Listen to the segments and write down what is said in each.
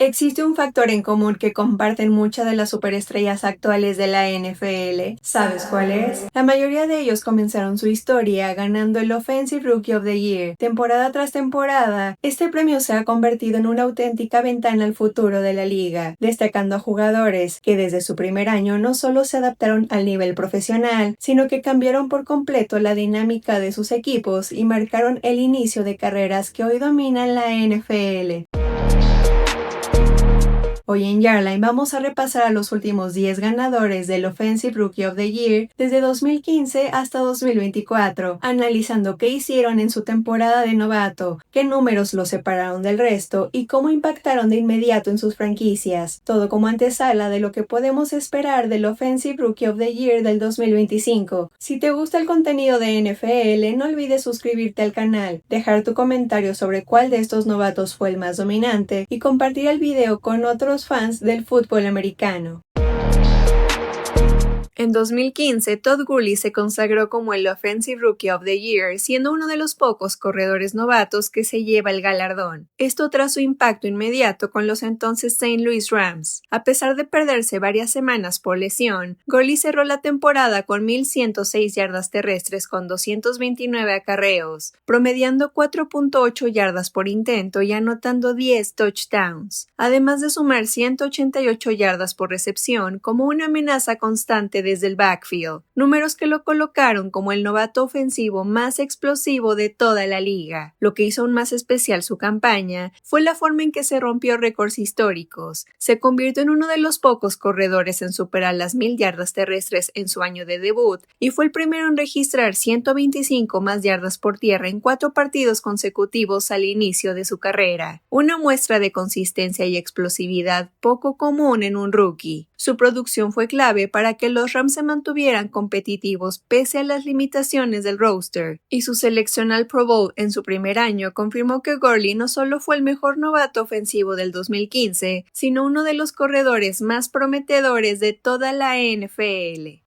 Existe un factor en común que comparten muchas de las superestrellas actuales de la NFL. ¿Sabes cuál es? La mayoría de ellos comenzaron su historia ganando el Offensive Rookie of the Year. Temporada tras temporada, este premio se ha convertido en una auténtica ventana al futuro de la liga, destacando a jugadores que desde su primer año no solo se adaptaron al nivel profesional, sino que cambiaron por completo la dinámica de sus equipos y marcaron el inicio de carreras que hoy dominan la NFL. Hoy en Yardline vamos a repasar a los últimos 10 ganadores del Offensive Rookie of the Year desde 2015 hasta 2024, analizando qué hicieron en su temporada de novato, qué números los separaron del resto y cómo impactaron de inmediato en sus franquicias, todo como antesala de lo que podemos esperar del Offensive Rookie of the Year del 2025. Si te gusta el contenido de NFL, no olvides suscribirte al canal, dejar tu comentario sobre cuál de estos novatos fue el más dominante y compartir el video con otros fans del fútbol americano. En 2015, Todd Gurley se consagró como el Offensive Rookie of the Year, siendo uno de los pocos corredores novatos que se lleva el galardón. Esto tras su impacto inmediato con los entonces St. Louis Rams. A pesar de perderse varias semanas por lesión, Gurley cerró la temporada con 1,106 yardas terrestres con 229 acarreos, promediando 4.8 yardas por intento y anotando 10 touchdowns, además de sumar 188 yardas por recepción como una amenaza constante desde el backfield, números que lo colocaron como el novato ofensivo más explosivo de toda la liga. Lo que hizo aún más especial su campaña fue la forma en que se rompió récords históricos. Se convirtió en uno de los pocos corredores en superar las 1,000 yardas terrestres en su año de debut y fue el primero en registrar 125 más yardas por tierra en 4 partidos consecutivos al inicio de su carrera. Una muestra de consistencia y explosividad poco común en un rookie. Su producción fue clave para que los Rams se mantuvieran competitivos pese a las limitaciones del roster, y su selección al Pro Bowl en su primer año confirmó que Gurley no solo fue el mejor novato ofensivo del 2015, sino uno de los corredores más prometedores de toda la NFL.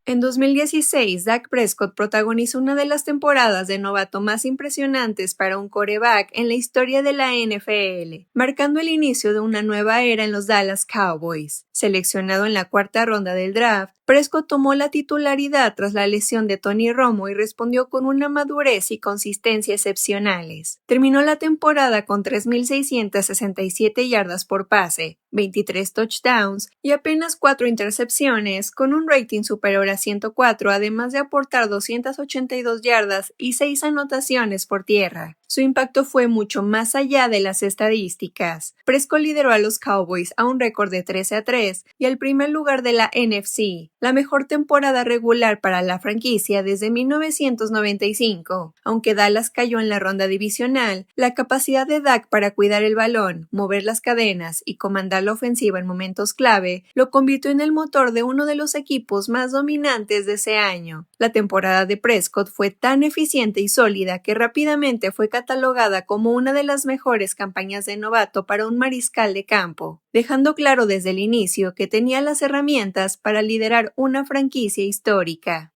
En 2016, Dak Prescott protagonizó una de las temporadas de novato más impresionantes para un quarterback en la historia de la NFL, marcando el inicio de una nueva era en los Dallas Cowboys. Seleccionado en la 4ª ronda del draft, Prescott tomó la titularidad tras la lesión de Tony Romo y respondió con una madurez y consistencia excepcionales. Terminó la temporada con 3,667 yardas por pase, 23 touchdowns y apenas 4 intercepciones, con un rating superior a 104, además de aportar 282 yardas y 6 anotaciones por tierra. Su impacto fue mucho más allá de las estadísticas. Prescott lideró a los Cowboys a un récord de 13-3 y al primer lugar de la NFC, la mejor temporada regular para la franquicia desde 1995. Aunque Dallas cayó en la ronda divisional, la capacidad de Dak para cuidar el balón, mover las cadenas y comandar la ofensiva en momentos clave lo convirtió en el motor de uno de los equipos más dominantes de ese año. La temporada de Prescott fue tan eficiente y sólida que rápidamente fue catalogada como una de las mejores campañas de novato para un mariscal de campo, dejando claro desde el inicio que tenía las herramientas para liderar una franquicia histórica.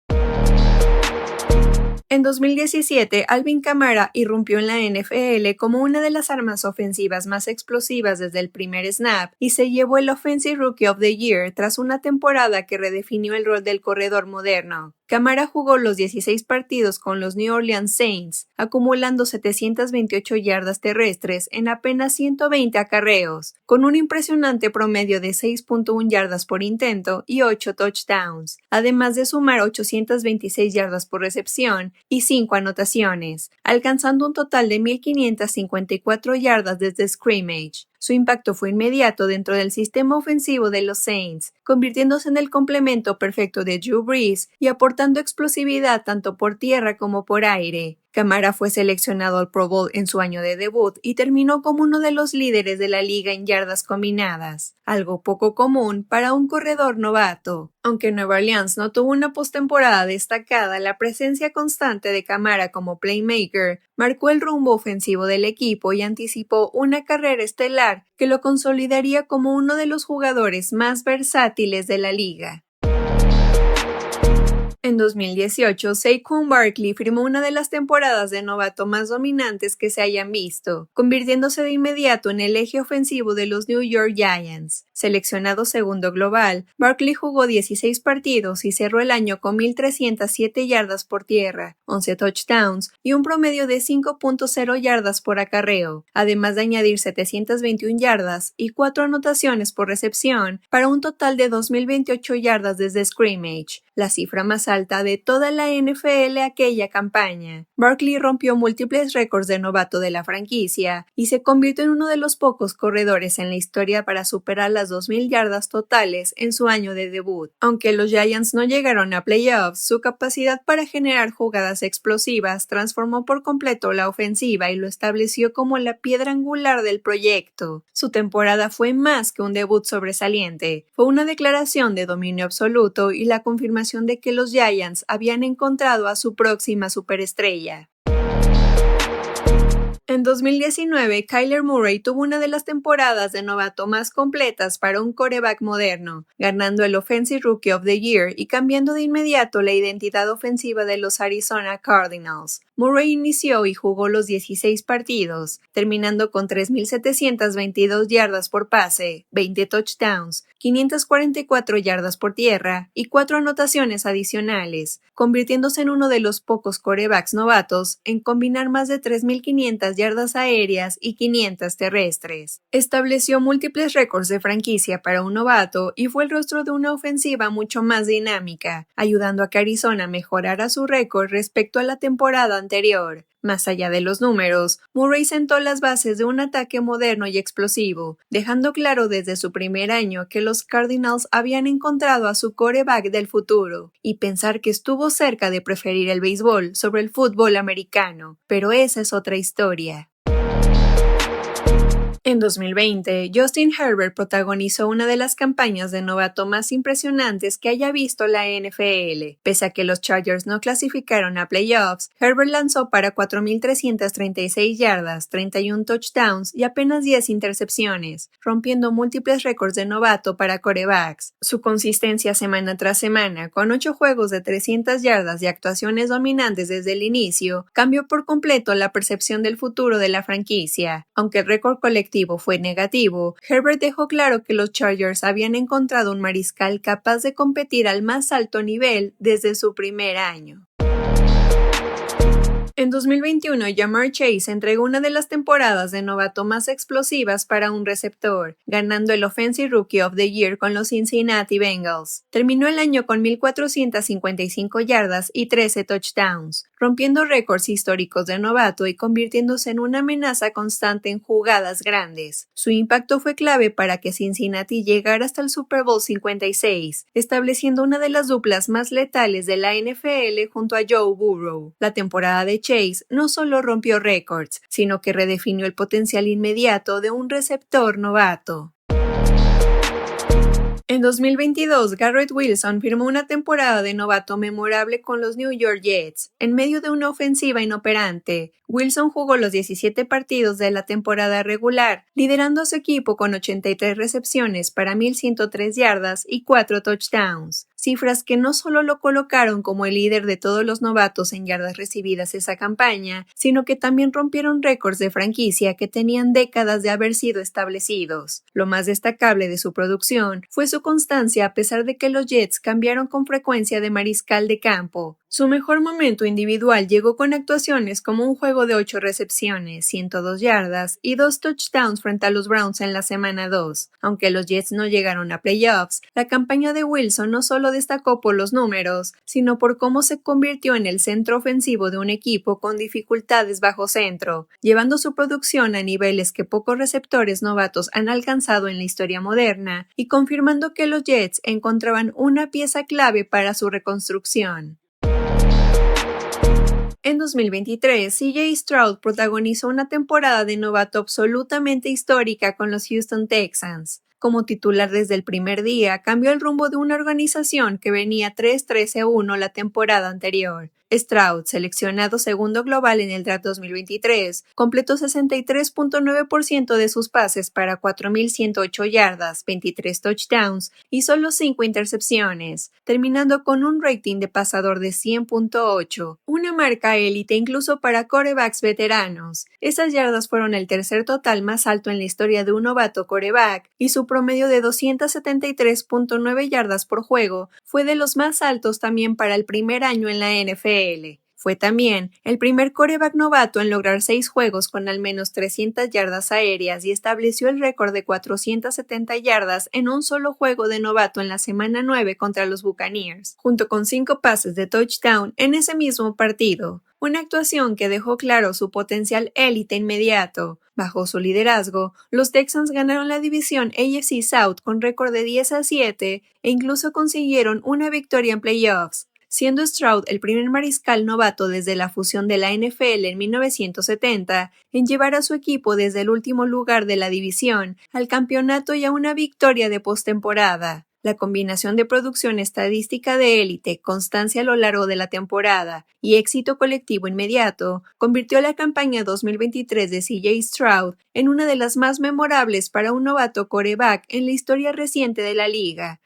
En 2017, Alvin Kamara irrumpió en la NFL como una de las armas ofensivas más explosivas desde el primer snap y se llevó el Offensive Rookie of the Year tras una temporada que redefinió el rol del corredor moderno. Kamara jugó los 16 partidos con los New Orleans Saints, acumulando 728 yardas terrestres en apenas 120 acarreos, con un impresionante promedio de 6.1 yardas por intento y 8 touchdowns, además de sumar 826 yardas por recepción y 5 anotaciones, alcanzando un total de 1,554 yardas desde scrimmage. Su impacto fue inmediato dentro del sistema ofensivo de los Saints, convirtiéndose en el complemento perfecto de Drew Brees y aportando explosividad tanto por tierra como por aire. Kamara fue seleccionado al Pro Bowl en su año de debut y terminó como uno de los líderes de la liga en yardas combinadas, algo poco común para un corredor novato. Aunque Nueva Orleans no tuvo una postemporada destacada, la presencia constante de Kamara como playmaker marcó el rumbo ofensivo del equipo y anticipó una carrera estelar que lo consolidaría como uno de los jugadores más versátiles de la liga. En En 2018, Saquon Barkley firmó una de las temporadas de novato más dominantes que se hayan visto, convirtiéndose de inmediato en el eje ofensivo de los New York Giants. Seleccionado segundo global, Barkley jugó 16 partidos y cerró el año con 1,307 yardas por tierra, 11 touchdowns y un promedio de 5.0 yardas por acarreo, además de añadir 721 yardas y 4 anotaciones por recepción para un total de 2,028 yardas desde scrimmage, la cifra más alta de toda la NFL aquella campaña. Barkley rompió múltiples récords de novato de la franquicia y se convirtió en uno de los pocos corredores en la historia para superar las 2,000 yardas totales en su año de debut. Aunque los Giants no llegaron a playoffs, su capacidad para generar jugadas explosivas transformó por completo la ofensiva y lo estableció como la piedra angular del proyecto. Su temporada fue más que un debut sobresaliente, fue una declaración de dominio absoluto y la confirmación de que los Giants habían encontrado a su próxima superestrella. En 2019, Kyler Murray tuvo una de las temporadas de novato más completas para un quarterback moderno, ganando el Offensive Rookie of the Year y cambiando de inmediato la identidad ofensiva de los Arizona Cardinals. Murray inició y jugó los 16 partidos, terminando con 3,722 yardas por pase, 20 touchdowns, 544 yardas por tierra y 4 anotaciones adicionales, convirtiéndose en uno de los pocos quarterbacks novatos en combinar más de 3,500 yardas aéreas y 500 terrestres. Estableció múltiples récords de franquicia para un novato y fue el rostro de una ofensiva mucho más dinámica, ayudando a que Arizona mejorara su récord respecto a la temporada anterior. Más allá de los números, Murray sentó las bases de un ataque moderno y explosivo, dejando claro desde su primer año que los Cardinals habían encontrado a su quarterback del futuro, y pensar que estuvo cerca de preferir el béisbol sobre el fútbol americano. Pero esa es otra historia. En 2020, Justin Herbert protagonizó una de las campañas de novato más impresionantes que haya visto la NFL. Pese a que los Chargers no clasificaron a playoffs, Herbert lanzó para 4,336 yardas, 31 touchdowns y apenas 10 intercepciones, rompiendo múltiples récords de novato para quarterbacks. Su consistencia semana tras semana, con 8 juegos de 300 yardas y actuaciones dominantes desde el inicio, cambió por completo la percepción del futuro de la franquicia. Aunque el récord colectivo fue negativo, Herbert dejó claro que los Chargers habían encontrado un mariscal capaz de competir al más alto nivel desde su primer año. En 2021, Ja'Marr Chase entregó una de las temporadas de novato más explosivas para un receptor, ganando el Offensive Rookie of the Year con los Cincinnati Bengals. Terminó el año con 1,455 yardas y 13 touchdowns, rompiendo récords históricos de novato y convirtiéndose en una amenaza constante en jugadas grandes. Su impacto fue clave para que Cincinnati llegara hasta el Super Bowl 56, estableciendo una de las duplas más letales de la NFL junto a Joe Burrow. La temporada de Chase no solo rompió récords, sino que redefinió el potencial inmediato de un receptor novato. En 2022, Garrett Wilson firmó una temporada de novato memorable con los New York Jets. En medio de una ofensiva inoperante, Wilson jugó los 17 partidos de la temporada regular, liderando a su equipo con 83 recepciones para 1,103 yardas y 4 touchdowns. Cifras que no solo lo colocaron como el líder de todos los novatos en yardas recibidas esa campaña, sino que también rompieron récords de franquicia que tenían décadas de haber sido establecidos. Lo más destacable de su producción fue su constancia a pesar de que los Jets cambiaron con frecuencia de mariscal de campo. Su mejor momento individual llegó con actuaciones como un juego de 8 recepciones, 102 yardas y 2 touchdowns frente a los Browns en la semana 2. Aunque los Jets no llegaron a playoffs, la campaña de Wilson no solo destacó por los números, sino por cómo se convirtió en el centro ofensivo de un equipo con dificultades bajo centro, llevando su producción a niveles que pocos receptores novatos han alcanzado en la historia moderna y confirmando que los Jets encontraban una pieza clave para su reconstrucción. En 2023, C.J. Stroud protagonizó una temporada de novato absolutamente histórica con los Houston Texans. Como titular desde el primer día, cambió el rumbo de una organización que venía 3-13-1 la temporada anterior. Stroud, seleccionado segundo global en el draft 2023, completó 63.9% de sus pases para 4.108 yardas, 23 touchdowns y solo 5 intercepciones, terminando con un rating de pasador de 100.8, una marca élite incluso para quarterbacks veteranos. Esas yardas fueron el tercer total más alto en la historia de un novato quarterback y su promedio de 273.9 yardas por juego fue de los más altos también para el primer año en la NFL. Fue también el primer quarterback novato en lograr 6 juegos con al menos 300 yardas aéreas y estableció el récord de 470 yardas en un solo juego de novato en la semana 9 contra los Buccaneers, junto con 5 pases de touchdown en ese mismo partido. Una actuación que dejó claro su potencial élite inmediato. Bajo su liderazgo, los Texans ganaron la división AFC South con récord de 10-7 e incluso consiguieron una victoria en playoffs, siendo Stroud el primer mariscal novato desde la fusión de la NFL en 1970 en llevar a su equipo desde el último lugar de la división al campeonato y a una victoria de postemporada. La combinación de producción estadística de élite, constancia a lo largo de la temporada y éxito colectivo inmediato convirtió la campaña 2023 de CJ Stroud en una de las más memorables para un novato quarterback en la historia reciente de la liga.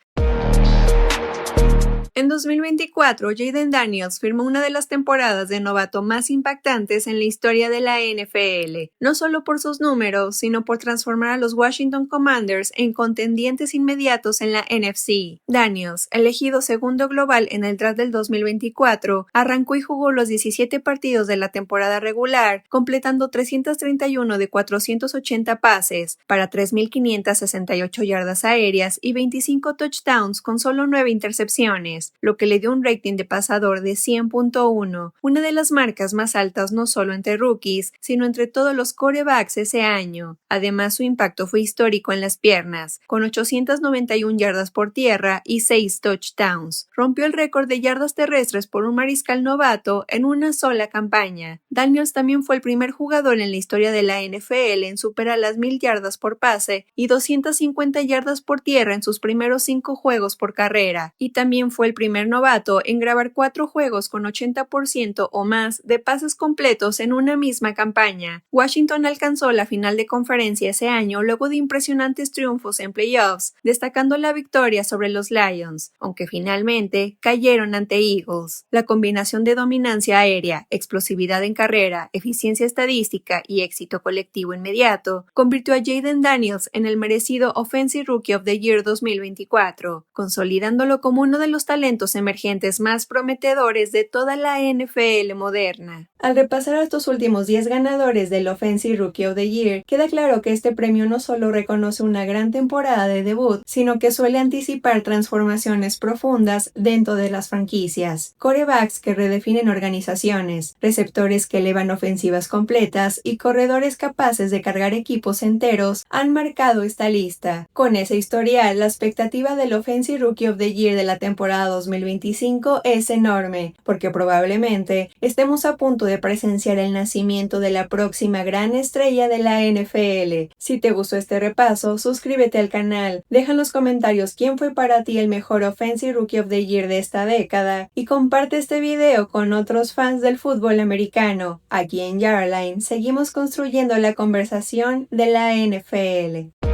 En 2024, Jayden Daniels firmó una de las temporadas de novato más impactantes en la historia de la NFL, no solo por sus números, sino por transformar a los Washington Commanders en contendientes inmediatos en la NFC. Daniels, elegido segundo global en el draft del 2024, arrancó y jugó los 17 partidos de la temporada regular, completando 331 de 480 pases para 3.568 yardas aéreas y 25 touchdowns con solo 9 intercepciones, lo que le dio un rating de pasador de 100.1, una de las marcas más altas no solo entre rookies, sino entre todos los quarterbacks ese año. Además, su impacto fue histórico en las piernas, con 891 yardas por tierra y 6 touchdowns. Rompió el récord de yardas terrestres por un mariscal novato en una sola campaña. Daniels también fue el primer jugador en la historia de la NFL en superar las 1.000 yardas por pase y 250 yardas por tierra en sus primeros 5 juegos por carrera, y también fue el primer novato en grabar 4 juegos con 80% o más de pases completos en una misma campaña. Washington alcanzó la final de conferencia ese año luego de impresionantes triunfos en playoffs, destacando la victoria sobre los Lions, aunque finalmente cayeron ante Eagles. La combinación de dominancia aérea, explosividad en carrera, eficiencia estadística y éxito colectivo inmediato convirtió a Jayden Daniels en el merecido Offensive Rookie of the Year 2024, consolidándolo como uno de los talentos emergentes más prometedores de toda la NFL moderna. Al repasar a estos últimos 10 ganadores del Offensive Rookie of the Year, queda claro que este premio no solo reconoce una gran temporada de debut, sino que suele anticipar transformaciones profundas dentro de las franquicias, quarterbacks que redefinen organizaciones, receptores que elevan ofensivas completas y corredores capaces de cargar equipos enteros han marcado esta lista. Con ese historial, la expectativa del Offensive Rookie of the Year de la temporada 2025 es enorme, porque probablemente estemos a punto de presenciar el nacimiento de la próxima gran estrella de la NFL. Si te gustó este repaso, suscríbete al canal, deja en los comentarios quién fue para ti el mejor Offensive Rookie of the Year de esta década y comparte este video con otros fans del fútbol americano. Aquí en Yardline seguimos construyendo la conversación de la NFL.